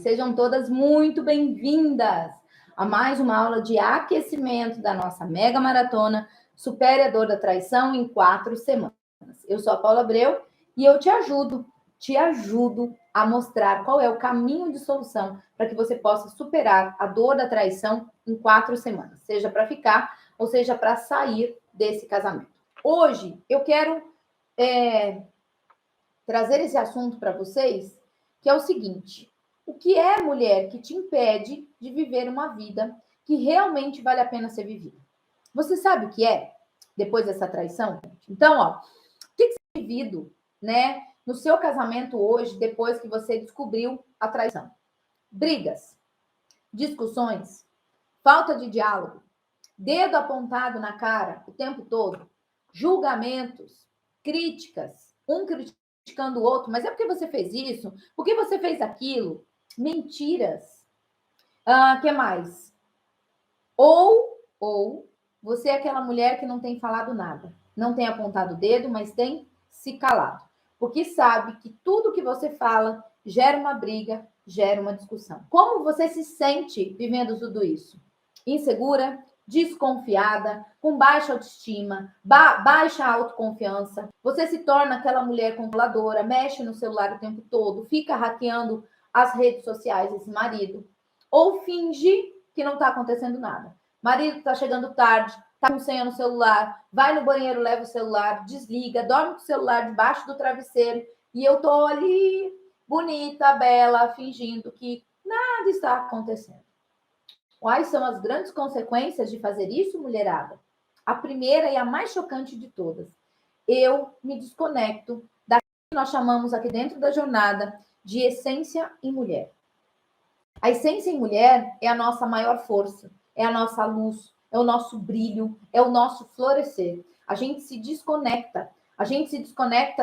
sejam todas muito bem-vindas a mais uma aula de aquecimento da nossa mega maratona Supere a Dor da Traição em 4 semanas. Eu sou a Paula Abreu e eu te ajudo a mostrar qual é o caminho de solução para que você possa superar a dor da traição em 4 semanas, seja para ficar ou seja para sair desse casamento. Hoje eu quero trazer esse assunto para vocês, que é o seguinte: o que é, mulher, que te impede de viver uma vida que realmente vale a pena ser vivida? Você sabe o que é depois dessa traição? Então, o que você tem vivido, né, no seu casamento hoje, depois que você descobriu a traição? Brigas, discussões, falta de diálogo, dedo apontado na cara o tempo todo, julgamentos, críticas, um criticando o outro, mas é porque você fez isso, porque você fez aquilo, mentiras. Que mais? Ou você é aquela mulher que não tem falado nada, não tem apontado o dedo, mas tem se calado, porque sabe que tudo que você fala gera uma briga, gera uma discussão. Como você se sente vivendo tudo isso? Insegura, desconfiada, com baixa autoestima, baixa autoconfiança. Você se torna aquela mulher controladora, mexe no celular o tempo todo, fica hackeando as redes sociais desse marido, ou finge que não está acontecendo nada. Marido está chegando tarde, está com senha no celular, vai no banheiro, leva o celular, desliga, dorme com o celular debaixo do travesseiro e eu tô ali, bonita, bela, fingindo que nada está acontecendo. Quais são as grandes consequências de fazer isso, mulherada? A primeira e a mais chocante de todas: eu me desconecto daquilo que nós chamamos aqui dentro da jornada de essência em mulher. A essência em mulher é a nossa maior força, é a nossa luz, é o nosso brilho, é o nosso florescer. A gente se desconecta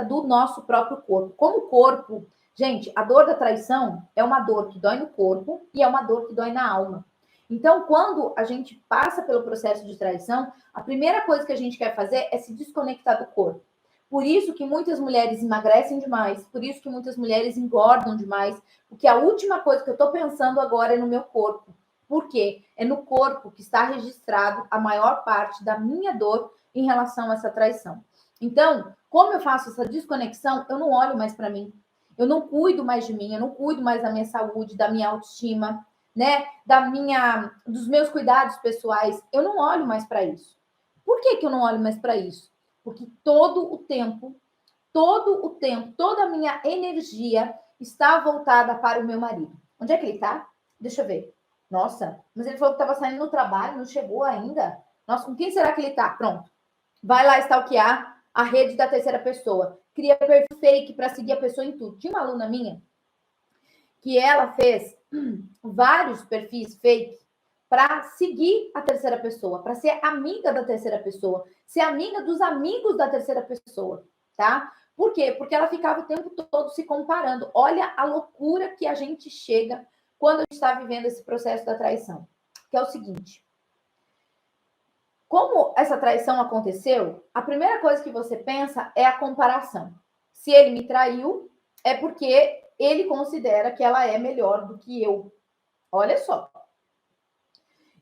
do nosso próprio corpo. Como o corpo, gente, a dor da traição é uma dor que dói no corpo e é uma dor que dói na alma. Então, quando a gente passa pelo processo de traição, a primeira coisa que a gente quer fazer é se desconectar do corpo. Por isso que muitas mulheres emagrecem demais, por isso que muitas mulheres engordam demais, porque a última coisa que eu estou pensando agora é no meu corpo. Por quê? É no corpo que está registrado a maior parte da minha dor em relação a essa traição. Então, como eu faço essa desconexão, eu não olho mais para mim. Eu não cuido mais de mim, eu não cuido mais da minha saúde, da minha autoestima, né? Dos meus cuidados pessoais. Eu não olho mais para isso. Por que eu não olho mais para isso? Porque todo o tempo, toda a minha energia está voltada para o meu marido. Onde é que ele está? Deixa eu ver. Nossa, mas ele falou que estava saindo no trabalho, não chegou ainda. Nossa, com quem será que ele está? Pronto. Vai lá stalkear a rede da terceira pessoa. Cria perfil fake para seguir a pessoa em tudo. Tinha uma aluna minha que ela fez vários perfis fake para seguir a terceira pessoa, para ser amiga da terceira pessoa, ser amiga dos amigos da terceira pessoa, tá? Por quê? Porque ela ficava o tempo todo se comparando. Olha a loucura que a gente chega quando a gente está vivendo esse processo da traição. Que é o seguinte: como essa traição aconteceu, a primeira coisa que você pensa é a comparação. Se ele me traiu, é porque ele considera que ela é melhor do que eu. Olha só.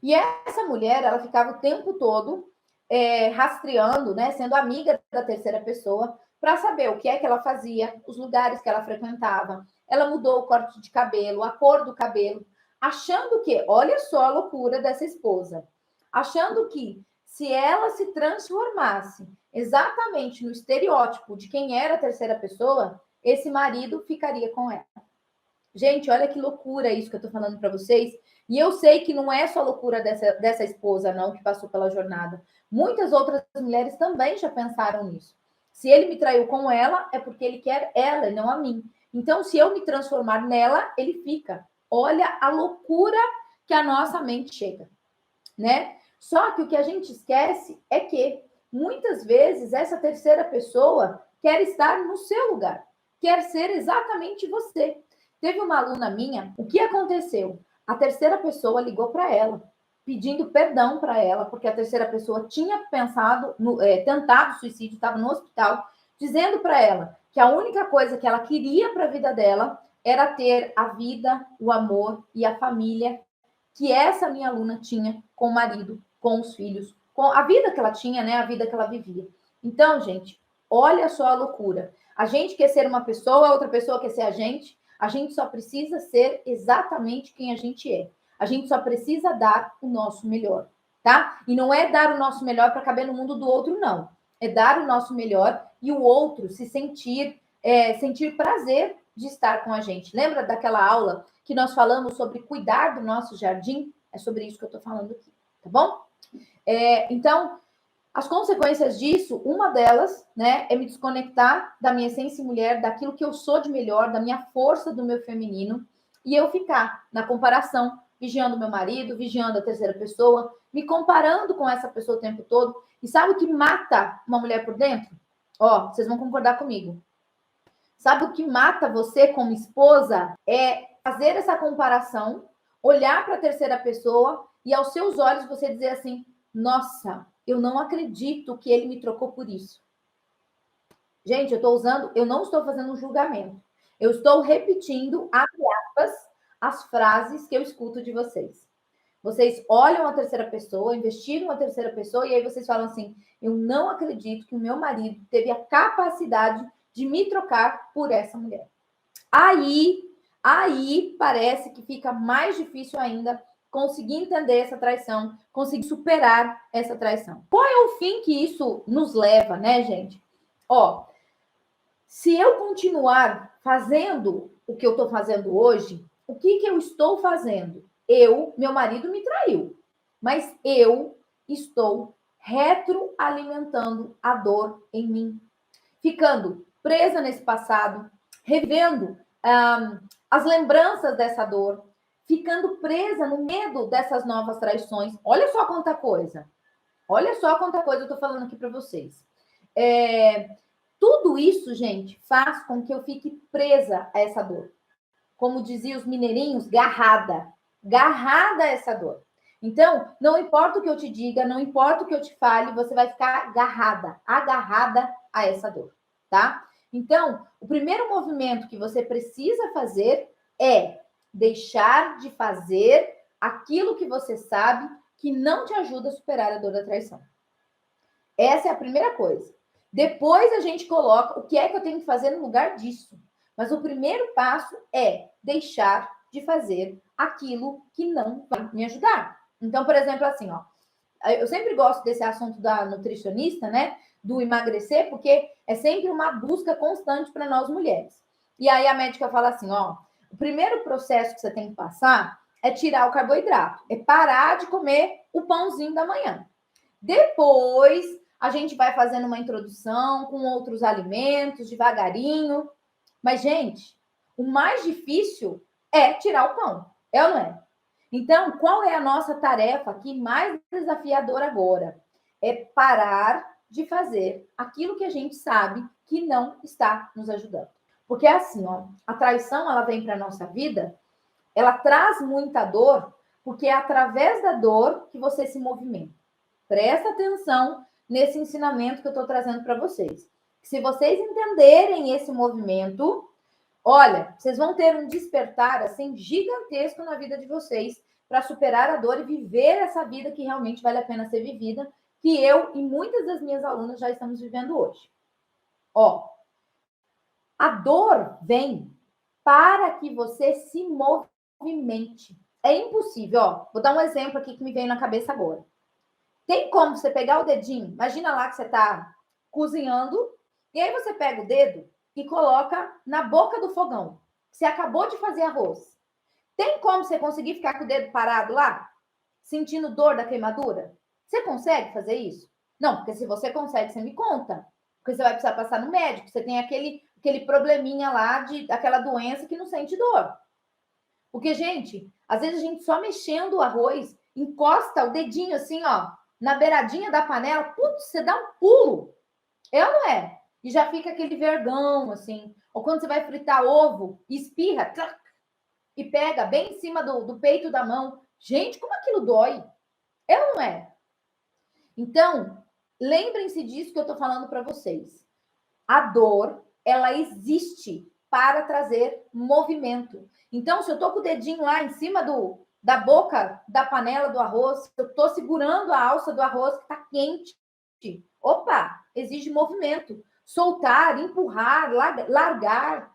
E essa mulher, ela ficava o tempo todo rastreando, né, sendo amiga da terceira pessoa, para saber o que é que ela fazia, os lugares que ela frequentava. Ela mudou o corte de cabelo, a cor do cabelo, achando que, olha só a loucura dessa esposa, achando que se ela se transformasse exatamente no estereótipo de quem era a terceira pessoa, esse marido ficaria com ela. Gente, olha que loucura isso que eu estou falando para vocês. E eu sei que não é só loucura dessa esposa, não, que passou pela jornada. Muitas outras mulheres também já pensaram nisso. Se ele me traiu com ela, é porque ele quer ela e não a mim. Então, se eu me transformar nela, ele fica. Olha a loucura que a nossa mente chega, né? Só que o que a gente esquece é que, muitas vezes, essa terceira pessoa quer estar no seu lugar. Quer ser exatamente você. Teve uma aluna minha, o que aconteceu? A terceira pessoa ligou para ela, pedindo perdão para ela, porque a terceira pessoa tinha tentado suicídio, estava no hospital, dizendo para ela que a única coisa que ela queria para a vida dela era ter a vida, o amor e a família que essa minha aluna tinha com o marido, com os filhos, com a vida que ela tinha, né? A vida que ela vivia. Então, gente, olha só a loucura. A gente quer ser uma pessoa, a outra pessoa quer ser a gente só precisa ser exatamente quem a gente é. A gente só precisa dar o nosso melhor, tá? E não é dar o nosso melhor para caber no mundo do outro, não. É dar o nosso melhor e o outro se sentir prazer de estar com a gente. Lembra daquela aula que nós falamos sobre cuidar do nosso jardim? É sobre isso que eu estou falando aqui, tá bom? Então, as consequências disso, uma delas, né, é me desconectar da minha essência mulher, daquilo que eu sou de melhor, da minha força, do meu feminino, e eu ficar na comparação, vigiando meu marido, vigiando a terceira pessoa, me comparando com essa pessoa o tempo todo. E sabe o que mata uma mulher por dentro? Ó, vocês vão concordar comigo. Sabe o que mata você como esposa? É fazer essa comparação, olhar para a terceira pessoa e aos seus olhos você dizer assim: nossa, eu não acredito que ele me trocou por isso. Gente, eu não estou fazendo um julgamento. Eu estou repetindo, abre aspas, as frases que eu escuto de vocês. Vocês olham a terceira pessoa, investigam a terceira pessoa, e aí vocês falam assim: eu não acredito que o meu marido teve a capacidade de me trocar por essa mulher. Aí parece que fica mais difícil ainda conseguir entender essa traição, conseguir superar essa traição. Qual é o fim que isso nos leva, né, gente? Ó, se eu continuar fazendo o que eu estou fazendo hoje, o que eu estou fazendo? Meu marido me traiu, mas eu estou retroalimentando a dor em mim, ficando presa nesse passado, revendo as lembranças dessa dor, ficando presa no medo dessas novas traições. Olha só quanta coisa. Olha só quanta coisa eu estou falando aqui para vocês. Tudo isso, gente, faz com que eu fique presa a essa dor. Como diziam os mineirinhos, garrada a essa dor. Então, não importa o que eu te diga, não importa o que eu te fale, você vai ficar agarrada a essa dor, tá? Então, o primeiro movimento que você precisa fazer é deixar de fazer aquilo que você sabe que não te ajuda a superar a dor da traição. Essa é a primeira coisa. Depois a gente coloca o que é que eu tenho que fazer no lugar disso. Mas o primeiro passo é deixar de fazer aquilo que não vai me ajudar. Então, por exemplo, assim, ó, eu sempre gosto desse assunto da nutricionista, né? Do emagrecer, porque é sempre uma busca constante para nós mulheres. E aí a médica fala assim, ó, o primeiro processo que você tem que passar é tirar o carboidrato, é parar de comer o pãozinho da manhã. Depois, a gente vai fazendo uma introdução com outros alimentos, devagarinho. Mas, gente, o mais difícil é tirar o pão, é ou não é? Então, qual é a nossa tarefa aqui mais desafiadora agora? É parar de fazer aquilo que a gente sabe que não está nos ajudando. Porque é assim, ó, a traição, ela vem para a nossa vida, ela traz muita dor, porque é através da dor que você se movimenta. Presta atenção nesse ensinamento que eu estou trazendo para vocês. Se vocês entenderem esse movimento, olha, vocês vão ter um despertar assim gigantesco na vida de vocês para superar a dor e viver essa vida que realmente vale a pena ser vivida, que eu e muitas das minhas alunas já estamos vivendo hoje. Ó, a dor vem para que você se movimente. É impossível, ó. Vou dar um exemplo aqui que me veio na cabeça agora. Tem como você pegar o dedinho? Imagina lá que você está cozinhando, e aí você pega o dedo e coloca na boca do fogão. Você acabou de fazer arroz. Tem como você conseguir ficar com o dedo parado lá, sentindo dor da queimadura? Você consegue fazer isso? Não, porque se você consegue, você me conta. Porque você vai precisar passar no médico. Você tem aquele probleminha lá, aquela doença que não sente dor. Porque, gente, às vezes a gente só mexendo o arroz, encosta o dedinho assim, ó, na beiradinha da panela, putz, você dá um pulo. É ou não é? E já fica aquele vergão, assim. Ou quando você vai fritar ovo, espirra, tlac, e pega bem em cima do peito da mão. Gente, como aquilo dói? É ou não é? Então, lembrem-se disso que eu tô falando para vocês. A dor, ela existe para trazer movimento. Então, se eu estou com o dedinho lá em cima da boca da panela do arroz, eu estou segurando a alça do arroz que está quente. Opa, exige movimento. Soltar, empurrar, largar.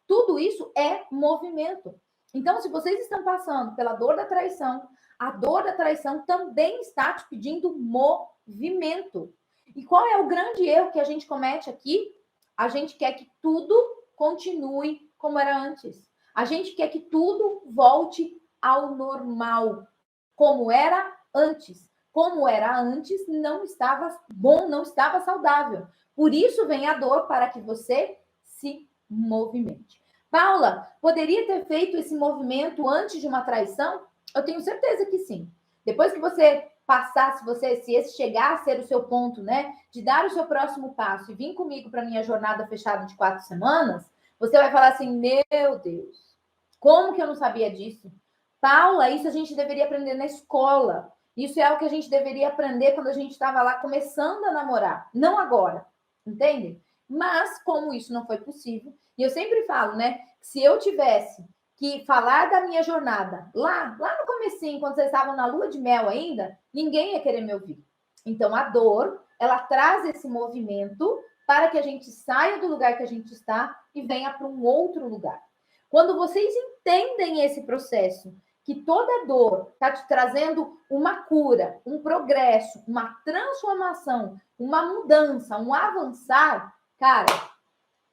Tudo isso é movimento. Então, se vocês estão passando pela dor da traição, a dor da traição também está te pedindo movimento. E qual é o grande erro que a gente comete aqui? A gente quer que tudo continue como era antes. A gente quer que tudo volte ao normal, como era antes. Como era antes, não estava bom, não estava saudável. Por isso vem a dor, para que você se movimente. Paula, poderia ter feito esse movimento antes de uma traição? Eu tenho certeza que sim. Depois que você passar, se esse chegar a ser o seu ponto, né, de dar o seu próximo passo e vir comigo para minha jornada fechada de 4 semanas, você vai falar assim, meu Deus, como que eu não sabia disso? Paula, isso a gente deveria aprender na escola. Isso é algo que a gente deveria aprender quando a gente estava lá começando a namorar, não agora, entende? Mas, como isso não foi possível, e eu sempre falo, né, se eu tivesse que falar da minha jornada lá no comecinho, quando vocês estavam na lua de mel ainda, ninguém ia querer me ouvir. Então, a dor, ela traz esse movimento para que a gente saia do lugar que a gente está e venha para um outro lugar. Quando vocês entendem esse processo, que toda dor está te trazendo uma cura, um progresso, uma transformação, uma mudança, um avançar, cara,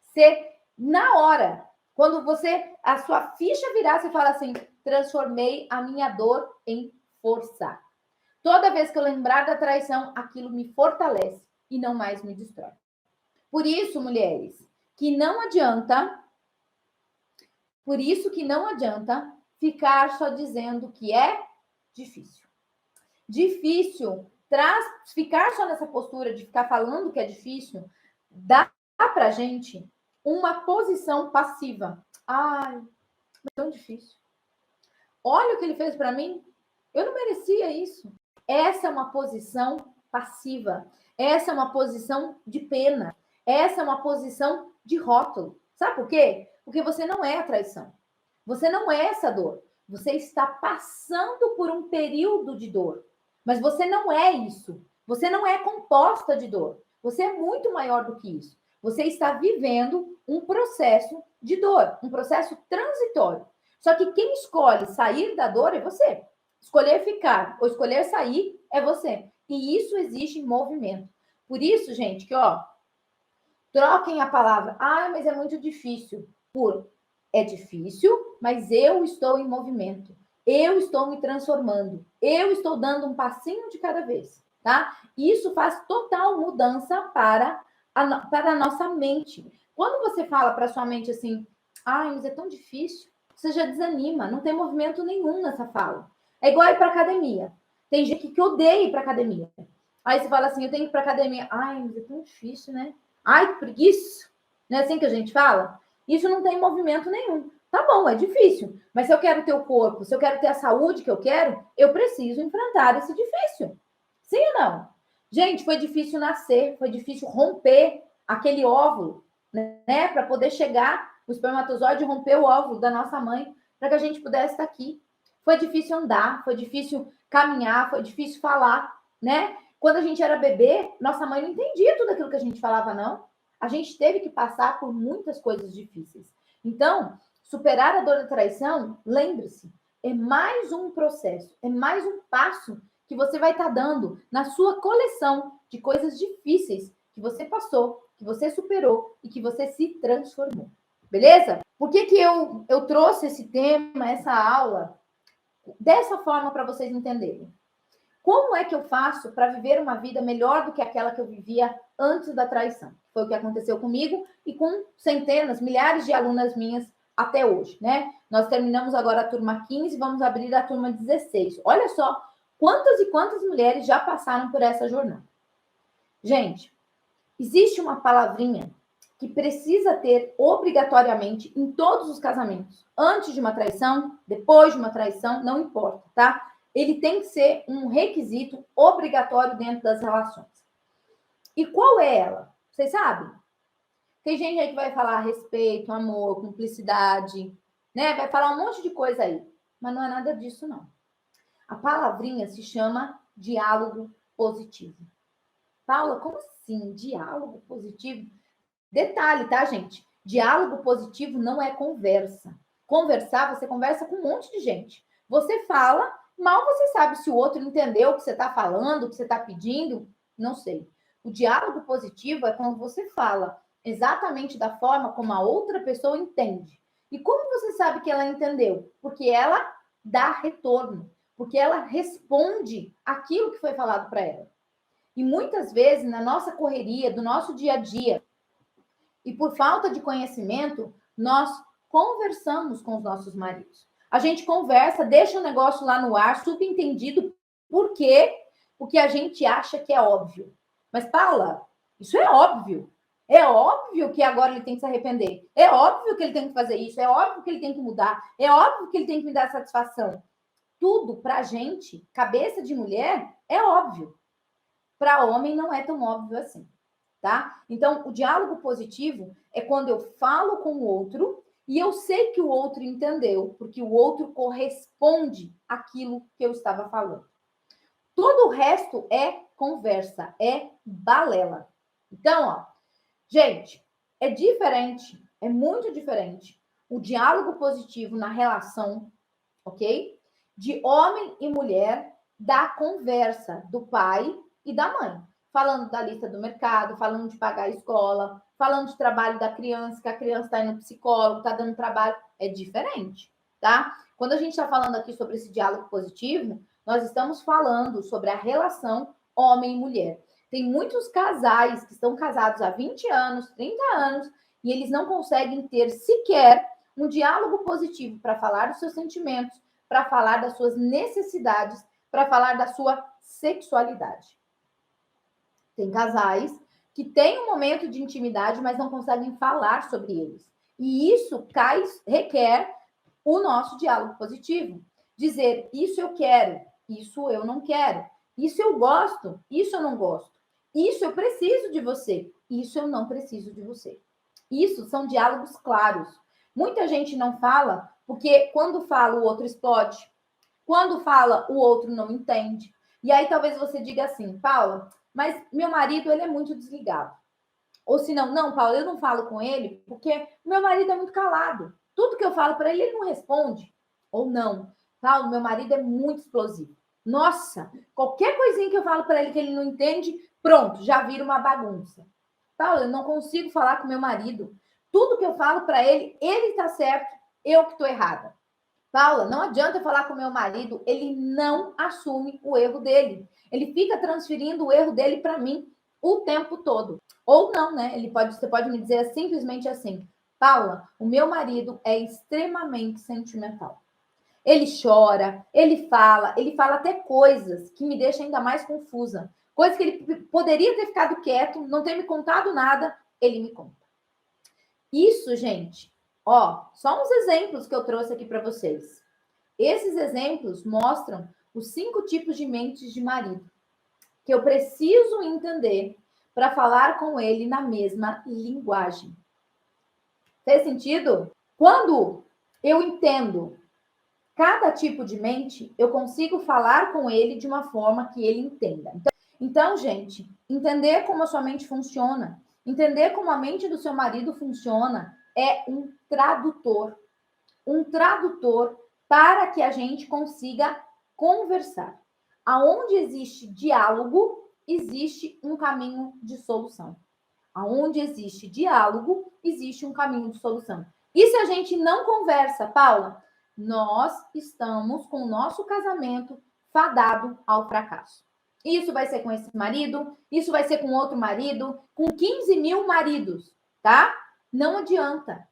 você, na hora, quando a sua ficha virar, você fala assim, transformei a minha dor em força. Toda vez que eu lembrar da traição, aquilo me fortalece e não mais me destrói. Por isso, mulheres, que não adianta ficar só dizendo que é difícil. Difícil ficar só nessa postura de ficar falando que é difícil, dá pra gente uma posição passiva. Ai, é tão difícil. Olha o que ele fez para mim. Eu não merecia isso. Essa é uma posição passiva. Essa é uma posição de pena. Essa é uma posição de rótulo. Sabe por quê? Porque você não é a traição. Você não é essa dor. Você está passando por um período de dor. Mas você não é isso. Você não é composta de dor. Você é muito maior do que isso. Você está vivendo um processo de dor, um processo transitório. Só que quem escolhe sair da dor é você. Escolher ficar ou escolher sair é você. E isso exige movimento. Por isso, gente, que troquem a palavra, mas é muito difícil, por é difícil, mas eu estou em movimento. Eu estou me transformando. Eu estou dando um passinho de cada vez, tá? Isso faz total mudança para a nossa mente. Quando você fala para sua mente assim, mas é tão difícil, você já desanima, não tem movimento nenhum nessa fala. É igual ir para academia. Tem gente que odeia ir para academia. Aí você fala assim, eu tenho que ir para academia. Mas é tão difícil, né? Ai, que preguiça. Não é assim que a gente fala? Isso não tem movimento nenhum. Tá bom, é difícil. Mas se eu quero ter o corpo, se eu quero ter a saúde que eu quero, eu preciso enfrentar esse difícil. Sim ou não? Gente, foi difícil nascer, foi difícil romper aquele óvulo, né? Para poder chegar, o espermatozoide romper o óvulo da nossa mãe, para que a gente pudesse estar aqui. Foi difícil andar, foi difícil caminhar, foi difícil falar, né? Quando a gente era bebê, nossa mãe não entendia tudo aquilo que a gente falava, não. A gente teve que passar por muitas coisas difíceis. Então, superar a dor da traição, lembre-se, é mais um processo, é mais um passo que você vai estar dando na sua coleção de coisas difíceis que você passou, que você superou e que você se transformou. Beleza? Por que eu trouxe esse tema, essa aula, dessa forma para vocês entenderem? Como é que eu faço para viver uma vida melhor do que aquela que eu vivia antes da traição? Foi o que aconteceu comigo e com centenas, milhares de alunas minhas até hoje, né? Nós terminamos agora a turma 15, vamos abrir a turma 16. Olha só quantas e quantas mulheres já passaram por essa jornada. Gente, existe uma palavrinha que precisa ter obrigatoriamente em todos os casamentos. Antes de uma traição, depois de uma traição, não importa, tá? Ele tem que ser um requisito obrigatório dentro das relações. E qual é ela? Vocês sabem? Tem gente aí que vai falar respeito, amor, cumplicidade, né? Vai falar um monte de coisa aí. Mas não é nada disso, não. A palavrinha se chama diálogo positivo. Paula, como assim? Diálogo positivo? Detalhe, tá, gente? Diálogo positivo não é conversa. Conversar, você conversa com um monte de gente. Você fala, mal você sabe se o outro entendeu o que você está falando, o que você está pedindo, não sei. O diálogo positivo é quando você fala exatamente da forma como a outra pessoa entende. E como você sabe que ela entendeu? Porque ela dá retorno, porque ela responde aquilo que foi falado para ela. E muitas vezes, na nossa correria, do nosso dia a dia, e por falta de conhecimento, nós conversamos com os nossos maridos. A gente conversa, deixa o negócio lá no ar, subentendido, por quê? Porque a gente acha que é óbvio. Mas, Paula, isso é óbvio. É óbvio que agora ele tem que se arrepender. É óbvio que ele tem que fazer isso. É óbvio que ele tem que mudar. É óbvio que ele tem que me dar satisfação. Tudo para a gente, cabeça de mulher, é óbvio. Para homem não é tão óbvio assim. Tá? Então, o diálogo positivo é quando eu falo com o outro e eu sei que o outro entendeu, porque o outro corresponde àquilo que eu estava falando. Todo o resto é conversa, é balela. Então, ó, gente, é diferente, é muito diferente o diálogo positivo na relação, ok? De homem e mulher, da conversa do pai e da mãe. Falando da lista do mercado, falando de pagar a escola, falando de trabalho da criança, que a criança está indo no psicólogo, está dando trabalho. É diferente, tá? Quando a gente está falando aqui sobre esse diálogo positivo, nós estamos falando sobre a relação homem e mulher. Tem muitos casais que estão casados há 20 anos, 30 anos, e eles não conseguem ter sequer um diálogo positivo para falar dos seus sentimentos, para falar das suas necessidades, para falar da sua sexualidade. Tem casais que têm um momento de intimidade, mas não conseguem falar sobre eles. E isso requer o nosso diálogo positivo. Dizer, isso eu quero, isso eu não quero. Isso eu gosto, isso eu não gosto. Isso eu preciso de você, isso eu não preciso de você. Isso são diálogos claros. Muita gente não fala, porque quando fala o outro explode. Quando fala, o outro não entende. E aí talvez você diga assim, Paula, mas meu marido ele é muito desligado. Ou se não, não, Paula, eu não falo com ele porque meu marido é muito calado. Tudo que eu falo para ele, ele não responde. Ou não, Paulo, meu marido é muito explosivo. Nossa, qualquer coisinha que eu falo para ele que ele não entende, pronto, já vira uma bagunça. Paulo, eu não consigo falar com meu marido. Tudo que eu falo para ele, ele está certo, eu que estou errada. Paula, não adianta eu falar com meu marido, ele não assume o erro dele. Ele fica transferindo o erro dele para mim o tempo todo. Ou não, né? Você pode me dizer simplesmente assim: Paula, o meu marido é extremamente sentimental. Ele chora, ele fala até coisas que me deixam ainda mais confusa. Coisas que ele poderia ter ficado quieto, não ter me contado nada, ele me conta. Isso, gente, ó, só uns exemplos que eu trouxe aqui para vocês. Esses exemplos mostram os 5 tipos de mentes de marido que eu preciso entender para falar com ele na mesma linguagem. Fez sentido? Quando eu entendo cada tipo de mente, eu consigo falar com ele de uma forma que ele entenda. Então, gente, entender como a sua mente funciona, entender como a mente do seu marido funciona, é um tradutor. Um tradutor para que a gente consiga conversar. Aonde existe diálogo, existe um caminho de solução. Aonde existe diálogo, existe um caminho de solução. E se a gente não conversa, Paula, nós estamos com o nosso casamento fadado ao fracasso. Isso vai ser com esse marido, isso vai ser com outro marido, com 15 mil maridos, tá? Não adianta.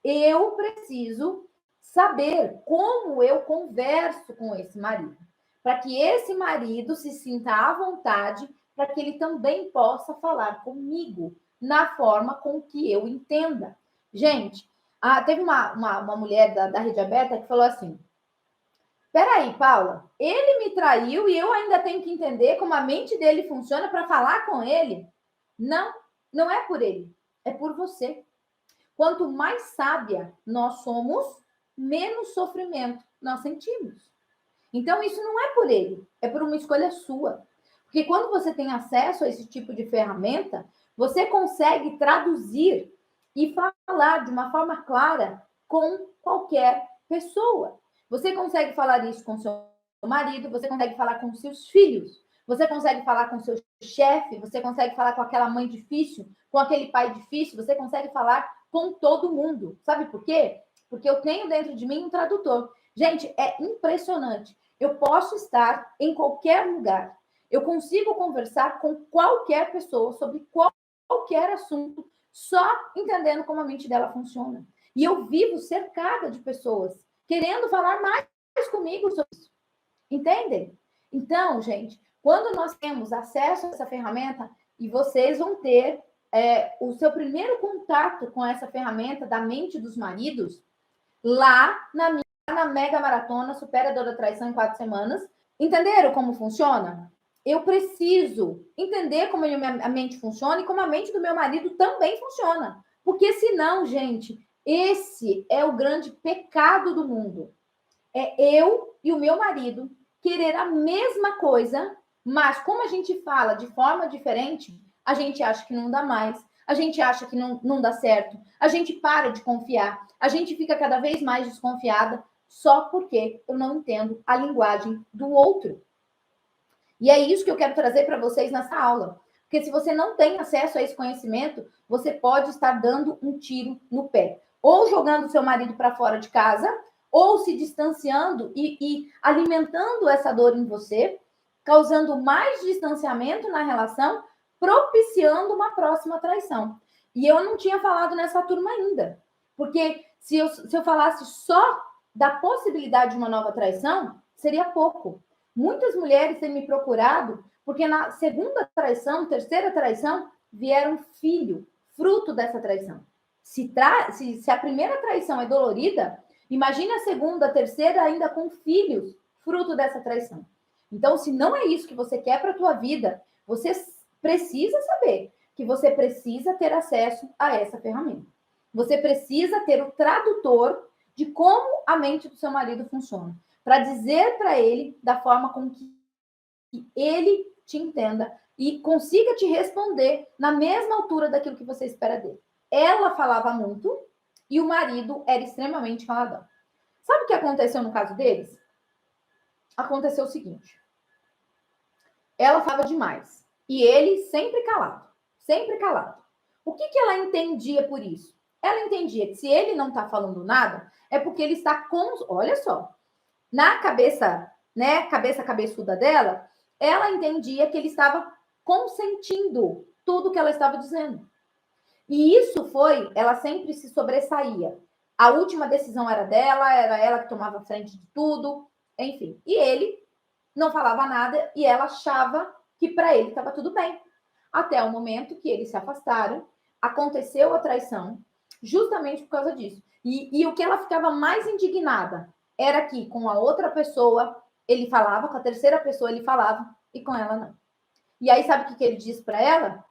Eu preciso saber como eu converso com esse marido, para que esse marido se sinta à vontade, para que ele também possa falar comigo na forma com que eu entenda. Gente, teve uma mulher da Rede Aberta que falou assim: peraí, Paula, ele me traiu e eu ainda tenho que entender como a mente dele funciona para falar com ele? Não, não é por ele. é por você. Quanto mais sábia nós somos, menos sofrimento nós sentimos. Então, isso não é por ele, é por uma escolha sua. Porque quando você tem acesso a esse tipo de ferramenta, você consegue traduzir e falar de uma forma clara com qualquer pessoa. Você consegue falar isso com seu marido, você consegue falar com seus filhos, você consegue falar com seu chefe, você consegue falar com aquela mãe difícil, com aquele pai difícil, você consegue falar com todo mundo. Sabe por quê? Porque eu tenho dentro de mim um tradutor. Gente, é impressionante. Eu posso estar em qualquer lugar. Eu consigo conversar com qualquer pessoa sobre qualquer assunto, só entendendo como a mente dela funciona. E eu vivo cercada de pessoas querendo falar mais comigo sobre isso. Entendem? Então, gente, quando nós temos acesso a essa ferramenta, e vocês vão ter o seu primeiro contato com essa ferramenta da mente dos maridos, lá na Mega Maratona Superadora da Traição em 4 semanas. Entenderam como funciona? Eu preciso entender como a mente funciona e como a mente do meu marido também funciona. Porque senão, gente, esse é o grande pecado do mundo. É eu e o meu marido querer a mesma coisa, mas como a gente fala de forma diferente, a gente acha que não dá mais, a gente acha que não dá certo, a gente para de confiar, a gente fica cada vez mais desconfiada só porque eu não entendo a linguagem do outro. E é isso que eu quero trazer para vocês nessa aula. Porque se você não tem acesso a esse conhecimento, você pode estar dando um tiro no pé. Ou jogando seu marido para fora de casa, ou se distanciando e alimentando essa dor em você, causando mais distanciamento na relação, propiciando uma próxima traição. E eu não tinha falado nessa turma ainda. Porque se eu falasse só da possibilidade de uma nova traição, seria pouco. Muitas mulheres têm me procurado porque na segunda traição, terceira traição, vieram filho, fruto dessa traição. Se a primeira traição é dolorida, imagine a segunda, a terceira ainda com filhos, fruto dessa traição. Então, se não é isso que você quer para a tua vida, você precisa saber que você precisa ter acesso a essa ferramenta. Você precisa ter o tradutor de como a mente do seu marido funciona, para dizer para ele da forma com que ele te entenda e consiga te responder na mesma altura daquilo que você espera dele. Ela falava muito e o marido era extremamente caladão. Sabe o que aconteceu no caso deles? Aconteceu o seguinte. Ela falava demais e ele sempre calado, sempre calado. O que ela entendia por isso? Ela entendia que se ele não está falando nada, é porque ele está com... Olha só, na cabeça, né, cabeçuda dela, ela entendia que ele estava consentindo tudo que ela estava dizendo. E isso foi, ela sempre se sobressaía. A última decisão era dela, era ela que tomava frente de tudo, enfim. E ele não falava nada e ela achava que para ele estava tudo bem. Até o momento que eles se afastaram, aconteceu a traição, justamente por causa disso. E o que ela ficava mais indignada era que com a outra pessoa ele falava, com a terceira pessoa ele falava e com ela não. E aí sabe o que ele disse para ela?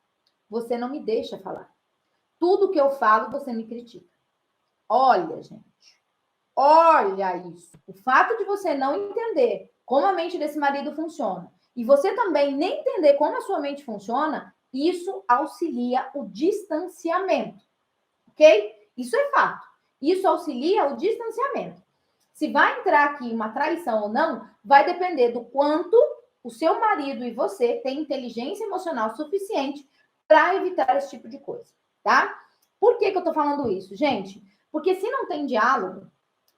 Você não me deixa falar. Tudo que eu falo, você me critica. Olha, gente, olha isso. O fato de você não entender como a mente desse marido funciona e você também nem entender como a sua mente funciona, isso auxilia o distanciamento, ok? Isso é fato. Isso auxilia o distanciamento. Se vai entrar aqui uma traição ou não, vai depender do quanto o seu marido e você têm inteligência emocional suficiente para evitar esse tipo de coisa, tá? Por que eu tô falando isso, gente? Porque se não tem diálogo,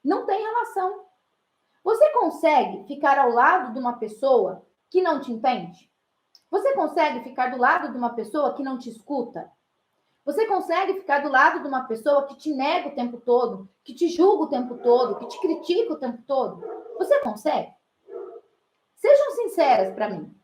não tem relação. Você consegue ficar ao lado de uma pessoa que não te entende? Você consegue ficar do lado de uma pessoa que não te escuta? Você consegue ficar do lado de uma pessoa que te nega o tempo todo, que te julga o tempo todo, que te critica o tempo todo? Você consegue? Sejam sinceras para mim.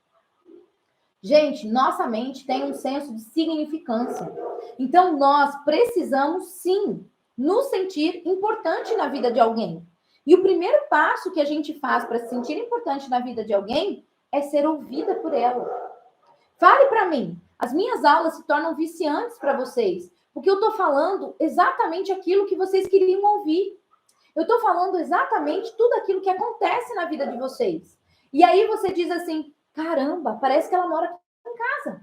Gente, nossa mente tem um senso de significância. Então, nós precisamos, sim, nos sentir importante na vida de alguém. E o primeiro passo que a gente faz para se sentir importante na vida de alguém é ser ouvida por ela. Fale para mim. As minhas aulas se tornam viciantes para vocês, Porque eu estou falando exatamente aquilo que vocês queriam ouvir. Eu estou falando exatamente tudo aquilo que acontece na vida de vocês. E aí você diz assim, caramba, parece que ela mora aqui em casa.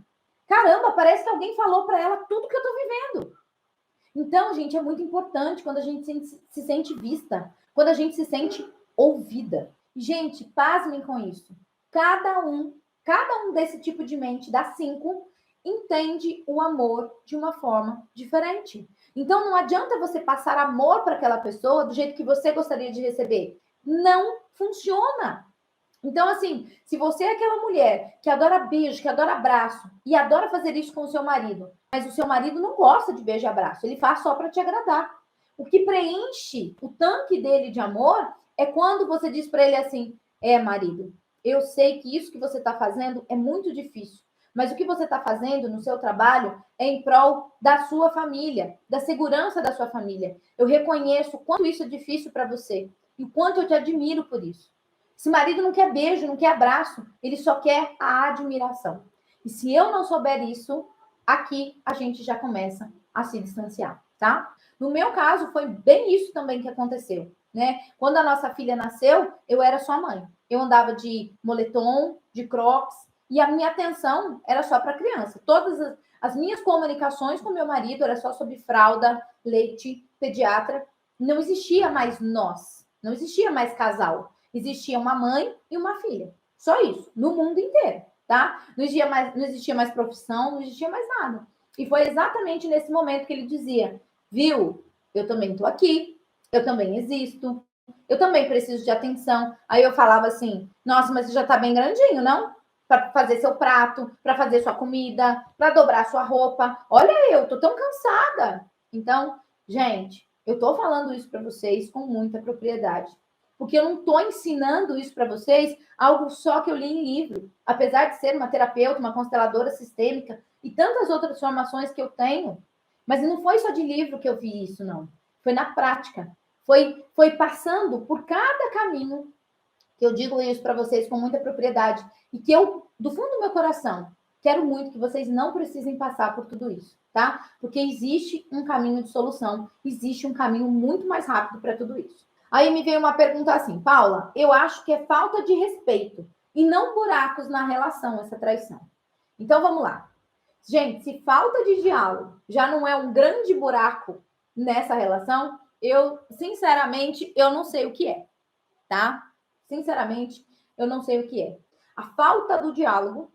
Caramba, parece que alguém falou para ela tudo que eu estou vivendo. Então, gente, é muito importante quando a gente se sente vista, quando a gente se sente ouvida. Gente, pasmem com isso. Cada um desse tipo de mente, das 5, entende o amor de uma forma diferente. Então, não adianta você passar amor para aquela pessoa do jeito que você gostaria de receber. Não funciona. Então, assim, se você é aquela mulher que adora beijo, que adora abraço e adora fazer isso com o seu marido, mas o seu marido não gosta de beijo e abraço, ele faz só para te agradar. O que preenche o tanque dele de amor é quando você diz para ele assim: marido, eu sei que isso que você está fazendo é muito difícil, mas o que você está fazendo no seu trabalho é em prol da sua família, da segurança da sua família. Eu reconheço o quanto isso é difícil para você e o quanto eu te admiro por isso. Esse marido não quer beijo, não quer abraço, ele só quer a admiração. E se eu não souber isso, aqui a gente já começa a se distanciar, tá? No meu caso, foi bem isso também que aconteceu, né? Quando a nossa filha nasceu, eu era só mãe. Eu andava de moletom, de crocs, e a minha atenção era só para a criança. Todas as minhas comunicações com meu marido era só sobre fralda, leite, pediatra. Não existia mais nós, não existia mais casal. Existia uma mãe e uma filha. Só isso, no mundo inteiro, tá? Não existia mais profissão, não existia mais nada. E foi exatamente nesse momento que ele dizia, viu, eu também tô aqui, eu também existo, eu também preciso de atenção. Aí eu falava assim, nossa, mas você já tá bem grandinho, não? Para fazer seu prato, para fazer sua comida, para dobrar sua roupa. Olha, eu tô tão cansada. Então, gente, eu tô falando isso para vocês com muita propriedade. Porque eu não estou ensinando isso para vocês, algo só que eu li em livro. Apesar de ser uma terapeuta, uma consteladora sistêmica e tantas outras formações que eu tenho. Mas não foi só de livro que eu vi isso, não. Foi na prática. Foi passando por cada caminho, que eu digo isso para vocês com muita propriedade. E que eu, do fundo do meu coração, quero muito que vocês não precisem passar por tudo isso, tá? Porque existe um caminho de solução, existe um caminho muito mais rápido para tudo isso. Aí me veio uma pergunta assim, Paula, eu acho que é falta de respeito e não buracos na relação essa traição. Então vamos lá. Gente, se falta de diálogo já não é um grande buraco nessa relação, sinceramente, eu não sei o que é, tá? Sinceramente, eu não sei o que é. A falta do diálogo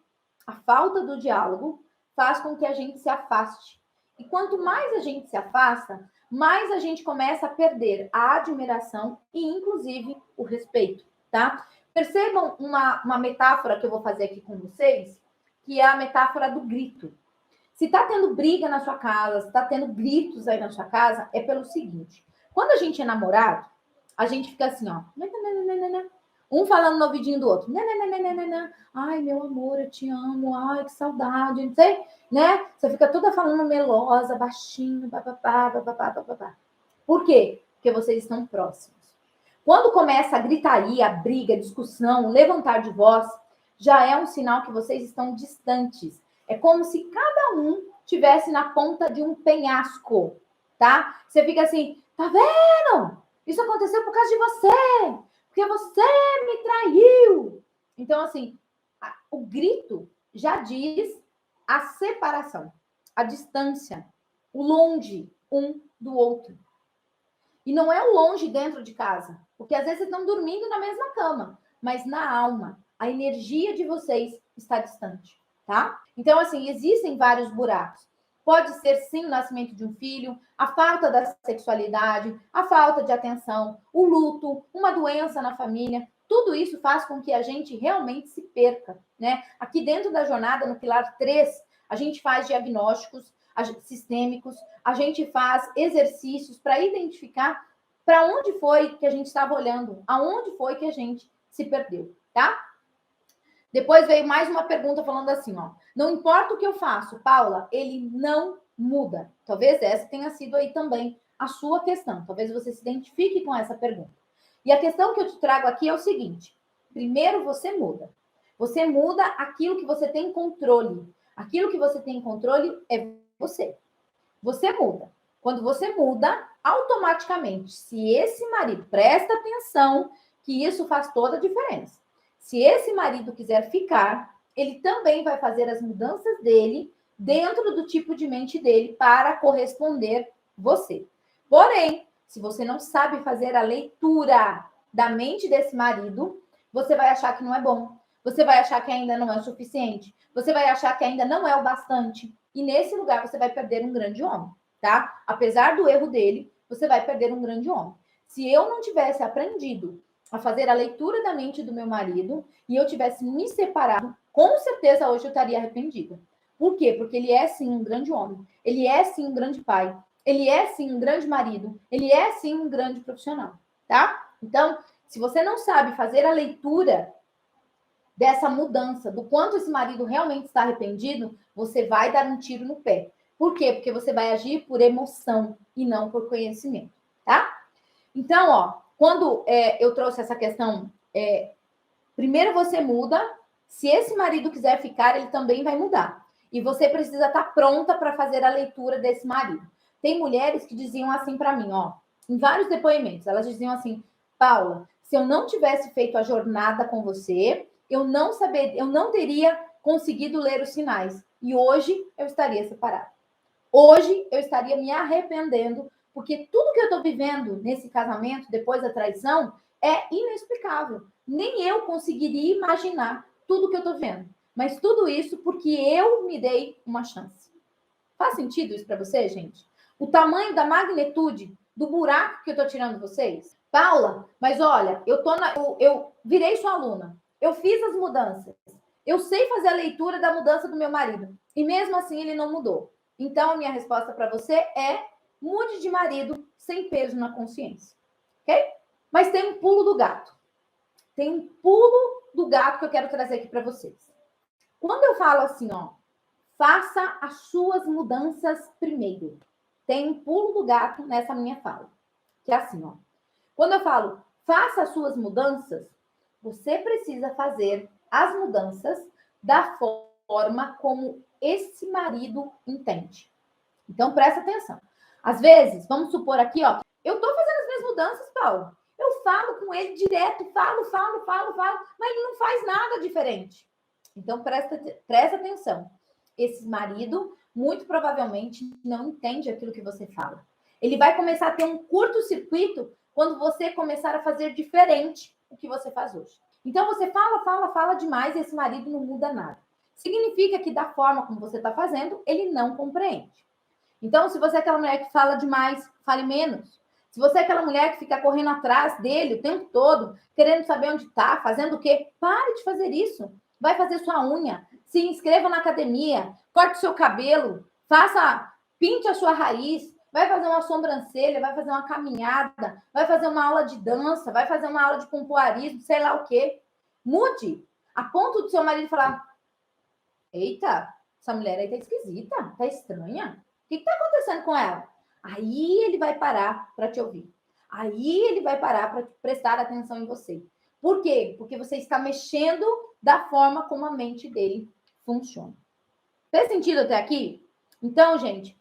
faz com que a gente se afaste. E quanto mais a gente se afasta, mais a gente começa a perder a admiração e, inclusive, o respeito, tá? Percebam uma metáfora que eu vou fazer aqui com vocês, que é a metáfora do grito. Se tá tendo briga na sua casa, se tá tendo gritos aí na sua casa, é pelo seguinte. Quando a gente é namorado, a gente fica assim, ó. Um falando no ouvidinho do outro. Ai, meu amor, eu te amo. Ai, que saudade. Não sei, né? Você fica toda falando melosa, baixinho, bababá, bababá, bababá. Por quê? Porque vocês estão próximos. Quando começa a gritaria, a briga, a discussão, o levantar de voz, já é um sinal que vocês estão distantes. É como se cada um tivesse na ponta de um penhasco, tá? Você fica assim, tá vendo? Isso aconteceu por causa de você, porque você me traiu. Então, assim, o grito já diz a separação, a distância, o longe um do outro. E não é o longe dentro de casa, porque às vezes vocês estão dormindo na mesma cama, mas na alma, a energia de vocês está distante, tá? Então, assim, existem vários buracos. Pode ser, sim, o nascimento de um filho, a falta da sexualidade, a falta de atenção, o luto, uma doença na família. Tudo isso faz com que a gente realmente se perca, né? Aqui dentro da jornada, no pilar 3, a gente faz diagnósticos sistêmicos, a gente faz exercícios para identificar para onde foi que a gente estava olhando, aonde foi que a gente se perdeu, tá? Depois veio mais uma pergunta falando assim, ó. Não importa o que eu faço, Paula, ele não muda. Talvez essa tenha sido aí também a sua questão. Talvez você se identifique com essa pergunta. E a questão que eu te trago aqui é o seguinte. Primeiro, você muda. Você muda aquilo que você tem controle. Aquilo que você tem controle é você. você muda. Quando você muda, automaticamente, se esse marido presta atenção, que isso faz toda a diferença. Se esse marido quiser ficar, ele também vai fazer as mudanças dele dentro do tipo de mente dele para corresponder você. Porém, se você não sabe fazer a leitura da mente desse marido, você vai achar que não é bom. Você vai achar que ainda não é o suficiente. Você vai achar que ainda não é o bastante. E nesse lugar você vai perder um grande homem, tá? Apesar do erro dele, você vai perder um grande homem. Se eu não tivesse aprendido a fazer a leitura da mente do meu marido e eu tivesse me separado, com certeza hoje eu estaria arrependida. Por quê? Porque ele é sim um grande homem. Ele é sim um grande pai. Ele é sim um grande marido. Ele é sim um grande profissional, tá? Então, se você não sabe fazer a leitura dessa mudança, do quanto esse marido realmente está arrependido, você vai dar um tiro no pé. Por quê? Porque você vai agir por emoção e não por conhecimento, tá? Então, ó, quando eu trouxe essa questão, primeiro você muda, se esse marido quiser ficar, ele também vai mudar. E você precisa estar pronta para fazer a leitura desse marido. Tem mulheres que diziam assim para mim, ó, em vários depoimentos, elas diziam assim, Paula, se eu não tivesse feito a jornada com você, eu não teria conseguido ler os sinais. E hoje eu estaria separada. Hoje eu estaria me arrependendo, porque tudo que eu estou vivendo nesse casamento, depois da traição, é inexplicável. Nem eu conseguiria imaginar tudo que eu estou vendo. Mas tudo isso porque eu me dei uma chance. Faz sentido isso para você, gente? O tamanho da magnitude do buraco que eu estou tirando vocês? Paula, mas olha, eu virei sua aluna. Eu fiz as mudanças. Eu sei fazer a leitura da mudança do meu marido. E mesmo assim ele não mudou. Então, a minha resposta para você é: mude de marido sem peso na consciência. Ok? Mas tem um pulo do gato. Tem um pulo do gato que eu quero trazer aqui para vocês. Quando eu falo assim, ó, faça as suas mudanças primeiro. Tem um pulo do gato nessa minha fala. Que é assim, ó. Quando eu falo, faça as suas mudanças, você precisa fazer as mudanças da forma como esse marido entende. Então, presta atenção. Às vezes, vamos supor aqui, ó, eu tô fazendo as minhas mudanças, Paulo. Eu falo com ele direto, falo, mas ele não faz nada diferente. Então, presta atenção. Esse marido, muito provavelmente, não entende aquilo que você fala. Ele vai começar a ter um curto-circuito quando você começar a fazer diferente o que você faz hoje. Então, você fala demais e esse marido não muda nada. Significa que da forma como você está fazendo, ele não compreende. Então, se você é aquela mulher que fala demais, fale menos. Se você é aquela mulher que fica correndo atrás dele o tempo todo, querendo saber onde está, fazendo o quê, pare de fazer isso. Vai fazer sua unha, se inscreva na academia, corte o seu cabelo, pinte a sua raiz, vai fazer uma sobrancelha, vai fazer uma caminhada, vai fazer uma aula de dança, vai fazer uma aula de pompoarismo, sei lá o quê. Mude, a ponto do seu marido falar: eita, essa mulher aí tá esquisita, tá estranha. O que está acontecendo com ela? Aí ele vai parar para te ouvir. Aí ele vai parar para prestar atenção em você. Por quê? Porque você está mexendo da forma como a mente dele funciona. Fez sentido até aqui? Então, gente,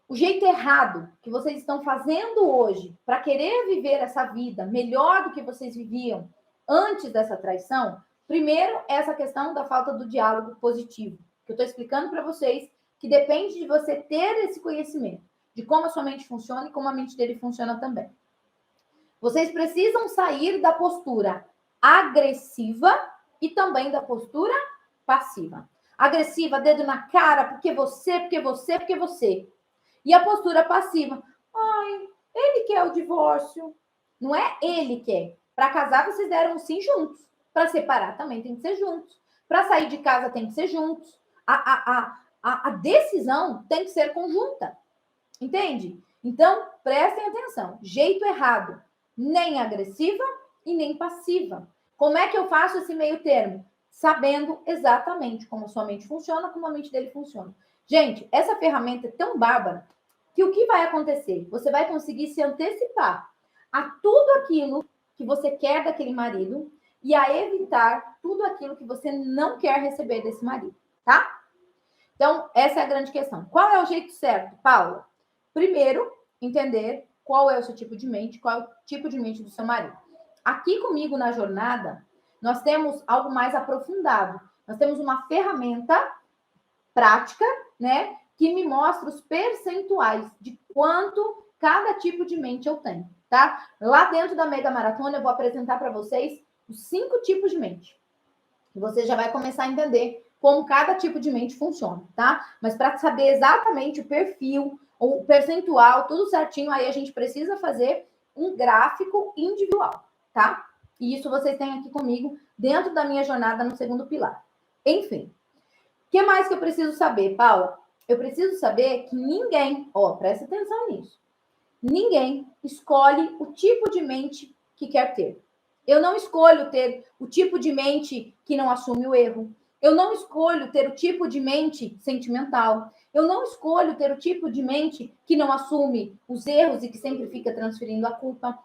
o jeito errado que vocês estão fazendo hoje para querer viver essa vida melhor do que vocês viviam antes dessa traição, primeiro, é essa questão da falta do diálogo positivo, que eu estou explicando para vocês, que depende de você ter esse conhecimento de como a sua mente funciona e como a mente dele funciona também. Vocês precisam sair da postura agressiva e também da postura passiva. Agressiva, dedo na cara, porque você. E a postura passiva, ai, ele quer o divórcio. Não é ele que quer. Para casar, vocês deram um sim juntos. Para separar, também tem que ser juntos. Para sair de casa, tem que ser juntos. A decisão tem que ser conjunta. Entende? Então, prestem atenção. Jeito errado. Nem agressiva e nem passiva. Como é que eu faço esse meio termo? Sabendo exatamente como a sua mente funciona, como a mente dele funciona. Gente, essa ferramenta é tão bárbara que o que vai acontecer? Você vai conseguir se antecipar a tudo aquilo que você quer daquele marido e a evitar tudo aquilo que você não quer receber desse marido, tá? Então, essa é a grande questão. Qual é o jeito certo, Paula? Primeiro, entender qual é o seu tipo de mente, qual é o tipo de mente do seu marido. Aqui comigo na jornada, nós temos algo mais aprofundado. Nós temos uma ferramenta prática, né, que me mostra os percentuais de quanto cada tipo de mente eu tenho, tá? Lá dentro da Mega Maratona, eu vou apresentar para vocês os 5 tipos de mente. Você já vai começar a entender como cada tipo de mente funciona, tá? Mas para saber exatamente o perfil, o percentual, tudo certinho, aí a gente precisa fazer um gráfico individual, tá? E isso vocês têm aqui comigo dentro da minha jornada no segundo pilar. Enfim, o que mais que eu preciso saber, Paula? Eu preciso saber que ninguém, presta atenção nisso, ninguém escolhe o tipo de mente que quer ter. Eu não escolho ter o tipo de mente que não assume o erro. Eu não escolho ter o tipo de mente sentimental. Eu não escolho ter o tipo de mente que não assume os erros e que sempre fica transferindo a culpa.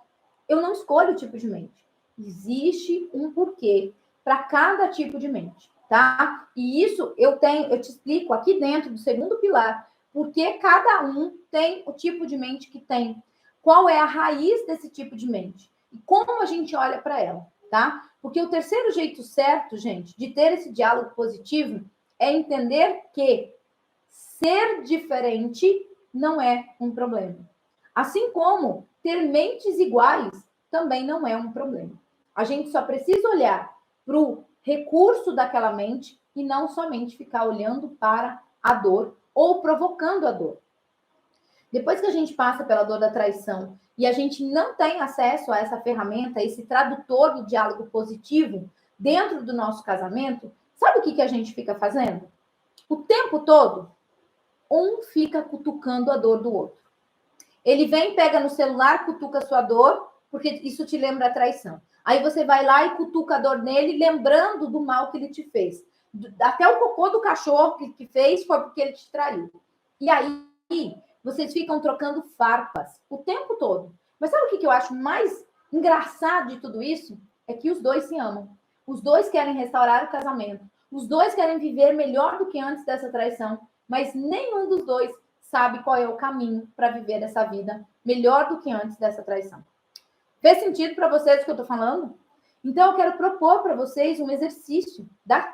Eu não escolho o tipo de mente. Existe um porquê para cada tipo de mente, tá? E isso eu te explico aqui dentro do segundo pilar, porque cada um tem o tipo de mente que tem. Qual é a raiz desse tipo de mente? E como a gente olha para ela, tá? Porque o terceiro jeito certo, gente, de ter esse diálogo positivo é entender que ser diferente não é um problema. Assim como ter mentes iguais também não é um problema. A gente só precisa olhar para o recurso daquela mente e não somente ficar olhando para a dor ou provocando a dor. Depois que a gente passa pela dor da traição e a gente não tem acesso a essa ferramenta, esse tradutor do diálogo positivo dentro do nosso casamento, sabe o que a gente fica fazendo? O tempo todo, um fica cutucando a dor do outro. Ele vem, pega no celular, cutuca a sua dor, porque isso te lembra a traição. Aí você vai lá e cutuca a dor nele, lembrando do mal que ele te fez. Até o cocô do cachorro que fez foi porque ele te traiu. E aí, vocês ficam trocando farpas o tempo todo. Mas sabe o que eu acho mais engraçado de tudo isso? É que os dois se amam. Os dois querem restaurar o casamento. Os dois querem viver melhor do que antes dessa traição. Mas nenhum dos dois sabe qual é o caminho para viver essa vida melhor do que antes dessa traição. Fez sentido para vocês o que eu estou falando? Então, eu quero propor para vocês um exercício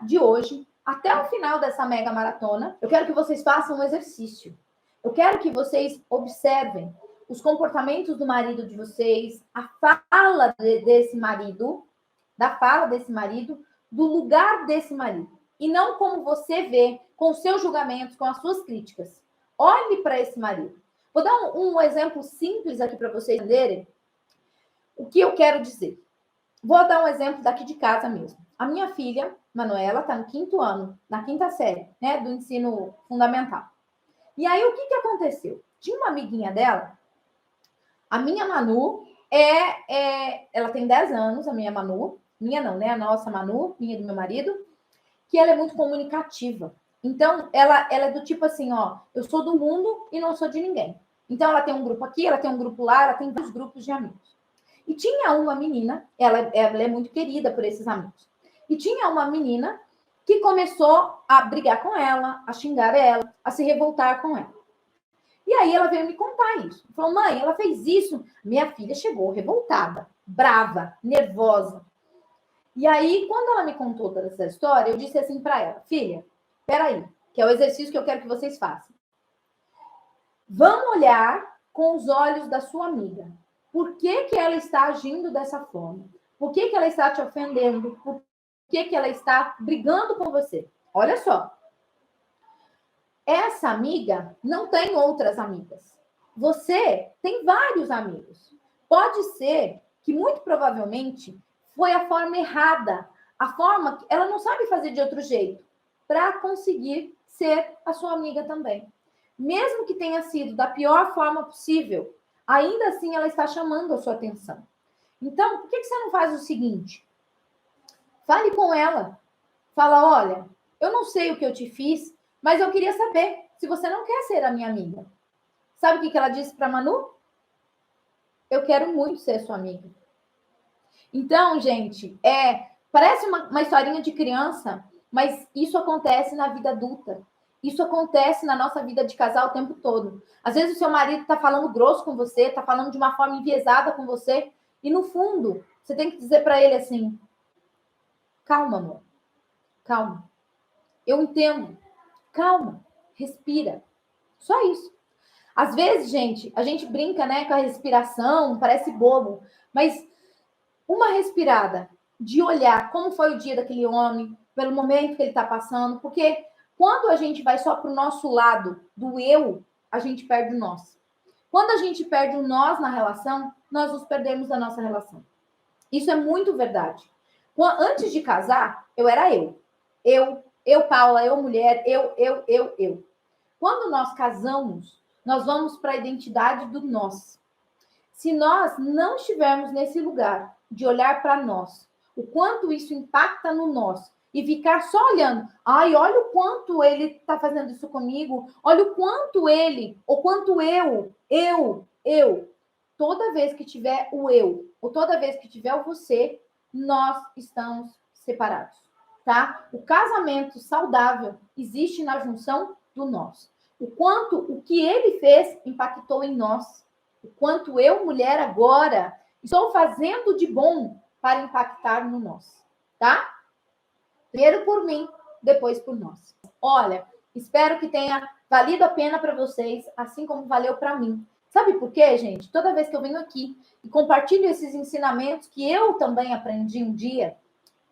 de hoje até o final dessa mega maratona. Eu quero que vocês façam um exercício. Eu quero que vocês observem os comportamentos do marido de vocês, a fala desse marido, do lugar desse marido. E não como você vê, com os seus julgamentos, com as suas críticas. Olhe para esse marido. Vou dar um exemplo simples aqui para vocês entenderem o que eu quero dizer. Vou dar um exemplo daqui de casa mesmo. A minha filha, Manuela, está no 5º ano, na 5ª série, né, do ensino fundamental. E aí, o que aconteceu? Tinha uma amiguinha dela, a minha Manu, ela tem 10 anos, a minha Manu, minha não, né, a nossa Manu, minha do meu marido, que ela é muito comunicativa. Então, ela é do tipo assim, eu sou do mundo e não sou de ninguém. Então, ela tem um grupo aqui, ela tem um grupo lá, ela tem vários grupos de amigos. E tinha uma menina, ela é muito querida por esses amigos. E tinha uma menina que começou a brigar com ela, a xingar ela, a se revoltar com ela. E aí ela veio me contar isso. Falou, mãe, ela fez isso. Minha filha chegou revoltada, brava, nervosa. E aí, quando ela me contou toda essa história, eu disse assim para ela, filha, peraí, que é o exercício que eu quero que vocês façam. Vamos olhar com os olhos da sua amiga. Por que ela está agindo dessa forma? Por que ela está te ofendendo? Por que ela está brigando com você? Olha só. Essa amiga não tem outras amigas. Você tem vários amigos. Pode ser que, muito provavelmente, foi a forma errada. A forma que ela não sabe fazer de outro jeito para conseguir ser a sua amiga também. Mesmo que tenha sido da pior forma possível, ainda assim ela está chamando a sua atenção. Então, por que você não faz o seguinte? Fale com ela. Fala, olha, eu não sei o que eu te fiz, mas eu queria saber se você não quer ser a minha amiga. Sabe o que ela disse para Manu? Eu quero muito ser sua amiga. Então, gente, parece uma historinha de criança, mas isso acontece na vida adulta. Isso acontece na nossa vida de casal o tempo todo. Às vezes o seu marido está falando grosso com você, está falando de uma forma enviesada com você, e no fundo, você tem que dizer para ele assim: calma, amor, calma. Eu entendo. Calma, respira. Só isso. Às vezes, gente, a gente brinca, né, com a respiração, parece bobo, mas uma respirada de olhar como foi o dia daquele homem, pelo momento que ele está passando, porque quando a gente vai só para o nosso lado do eu, a gente perde o nós. Quando a gente perde o nós na relação, nós nos perdemos da nossa relação. Isso é muito verdade. Antes de casar, eu era eu. Eu, Paula, eu, mulher, eu. Quando nós casamos, nós vamos para a identidade do nós. Se nós não estivermos nesse lugar de olhar para nós, o quanto isso impacta no nós, e ficar só olhando, ai, olha o quanto ele está fazendo isso comigo, olha o quanto ele, ou quanto eu. Toda vez que tiver o eu, ou toda vez que tiver o você, nós estamos separados, tá? O casamento saudável existe na junção do nós. O quanto o que ele fez impactou em nós. O quanto eu, mulher, agora estou fazendo de bom para impactar no nós, tá? Primeiro por mim, depois por nós. Olha, espero que tenha valido a pena para vocês, assim como valeu para mim. Sabe por quê, gente? Toda vez que eu venho aqui e compartilho esses ensinamentos que eu também aprendi um dia,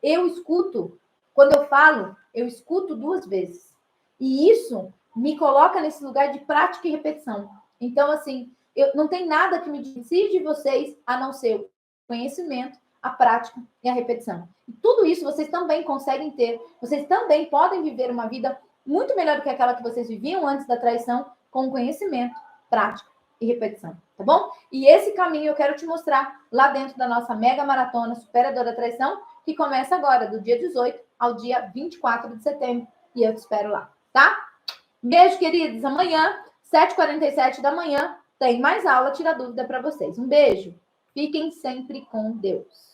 eu escuto. Quando eu falo, eu escuto 2 vezes. E isso me coloca nesse lugar de prática e repetição. Então, assim, não tem nada que me diferencie de vocês a não ser o conhecimento, a prática e a repetição. E tudo isso vocês também conseguem ter. Vocês também podem viver uma vida muito melhor do que aquela que vocês viviam antes da traição, com conhecimento, prática e repetição, tá bom? E esse caminho eu quero te mostrar lá dentro da nossa mega maratona Superadora da Traição, que começa agora, do dia 18 ao dia 24 de setembro. E eu te espero lá, tá? Beijo, queridos. Amanhã, 7h47 da manhã, tem mais aula Tira Dúvida para vocês. Um beijo. Fiquem sempre com Deus.